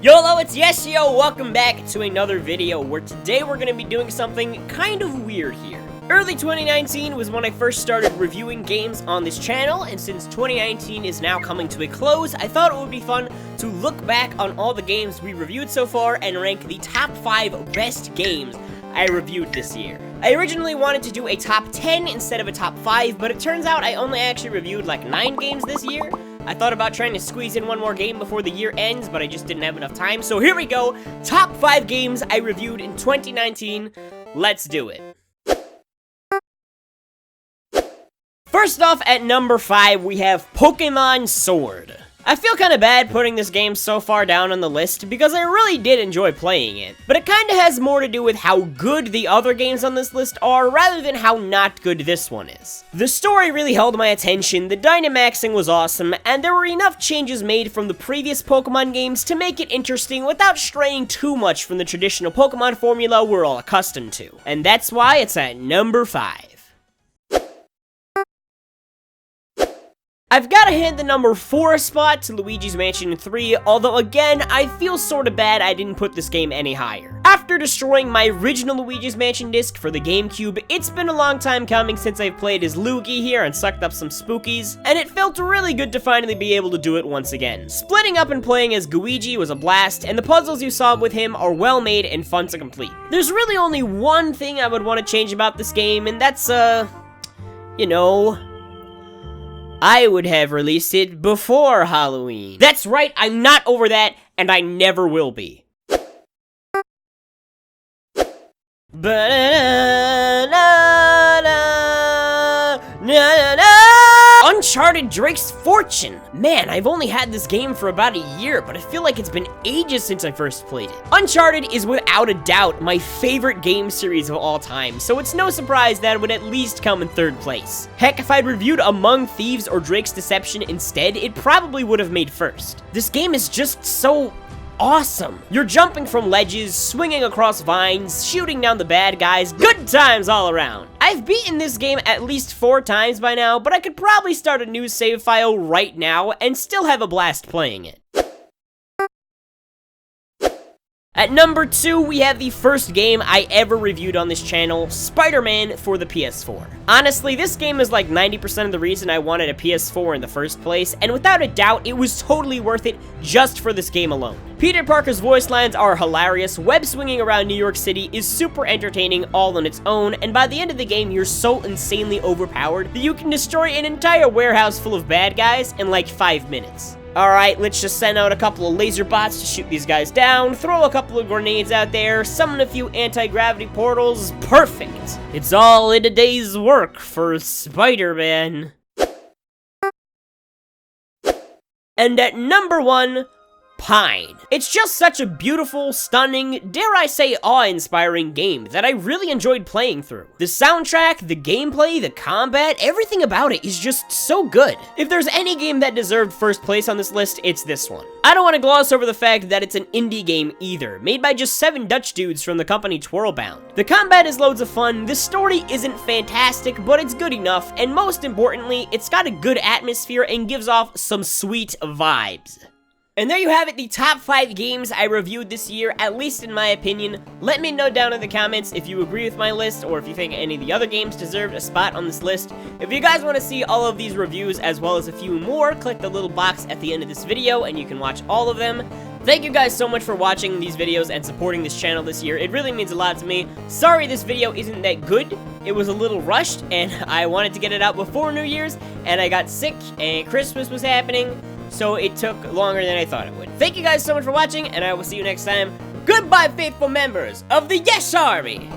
YOLO, it's Yeshio! Welcome back to another video where today we're going to be doing something kind of weird here. Early 2019 was when I first started reviewing games on this channel, and since 2019 is now coming to a close, I thought it would be fun to look back on all the games we reviewed so far and rank the top 5 best games I reviewed this year. I originally wanted to do a top 10 instead of a top 5, but it turns out I only actually reviewed like 9 games this year. I thought about trying to squeeze in one more game before the year ends, but I just didn't have enough time. So here we go, top 5 games I reviewed in 2019. Let's do it. First off, at number 5, we have Pokemon Sword. I feel kinda bad putting this game so far down on the list because I really did enjoy playing it, but it kinda has more to do with how good the other games on this list are rather than how not good this one is. The story really held my attention, the Dynamaxing was awesome, and there were enough changes made from the previous Pokemon games to make it interesting without straying too much from the traditional Pokemon formula we're all accustomed to. And that's why it's at number 5. I've gotta hand the number 4 spot to Luigis Mansion 3, although again, I feel sorta bad I didn't put this game any higher. After destroying my original Luigis Mansion disc for the GameCube, it's been a long time coming since I've played as Luigi here and sucked up some spookies, and it felt really good to finally be able to do it once again. Splitting up and playing as Luigi was a blast, and the puzzles you solve with him are well made and fun to complete. There's really only one thing I would want to change about this game, and that's, you know, I would have released it before Halloween. That's right, I'm not over that, and I never will be. Uncharted Drake's Fortune. Man, I've only had this game for about a year, but I feel like it's been ages since I first played it. Uncharted is without a doubt my favorite game series of all time, so it's no surprise that it would at least come in 3rd place. Heck, if I'd reviewed Among Thieves or Drake's Deception instead, it probably would have made 1st. This game is just so awesome. You're jumping from ledges, swinging across vines, shooting down the bad guys, good times all around. I've beaten this game at least 4 times by now, but I could probably start a new save file right now and still have a blast playing it. At number 2, we have the first game I ever reviewed on this channel, SpiderMan for the PS4. Honestly, this game is like 90% of the reason I wanted a PS4 in the first place, and without a doubt, it was totally worth it just for this game alone. Peter Parker's voice lines are hilarious, web swinging around New York City is super entertaining all on its own, and by the end of the game, you're so insanely overpowered that you can destroy an entire warehouse full of bad guys in like 5 minutes. Alright, let's just send out a couple of laser bots to shoot these guys down, throw a couple of grenades out there, summon a few anti-gravity portals. Perfect! It's all in a day's work for SpiderMan. And at number 1, Pine. It's just such a beautiful, stunning, dare I say awe-inspiring game that I really enjoyed playing through. The soundtrack, the gameplay, the combat, everything about it is just so good. If there's any game that deserved 1st place on this list, it's this one. I don't want to gloss over the fact that it's an indie game either, made by just 7 Dutch dudes from the company Twirlbound. The combat is loads of fun, the story isn't fantastic, but it's good enough, and most importantly, it's got a good atmosphere and gives off some sweet vibes. And there you have it, the top 5 games I reviewed this year, at least in my opinion. Let me know down in the comments if you agree with my list or if you think any of the other games deserved a spot on this list. If you guys want to see all of these reviews as well as a few more, click the little box at the end of this video and you can watch all of them. Thank you guys so much for watching these videos and supporting this channel this year. It really means a lot to me. Sorry this video isn't that good. It was a little rushed and I wanted to get it out before New Year's and I got sick and Christmas was happening. So it took longer than I thought it would. Thank you guys so much for watching, and I will see you next time. Goodbye, faithful members of the Yes Army!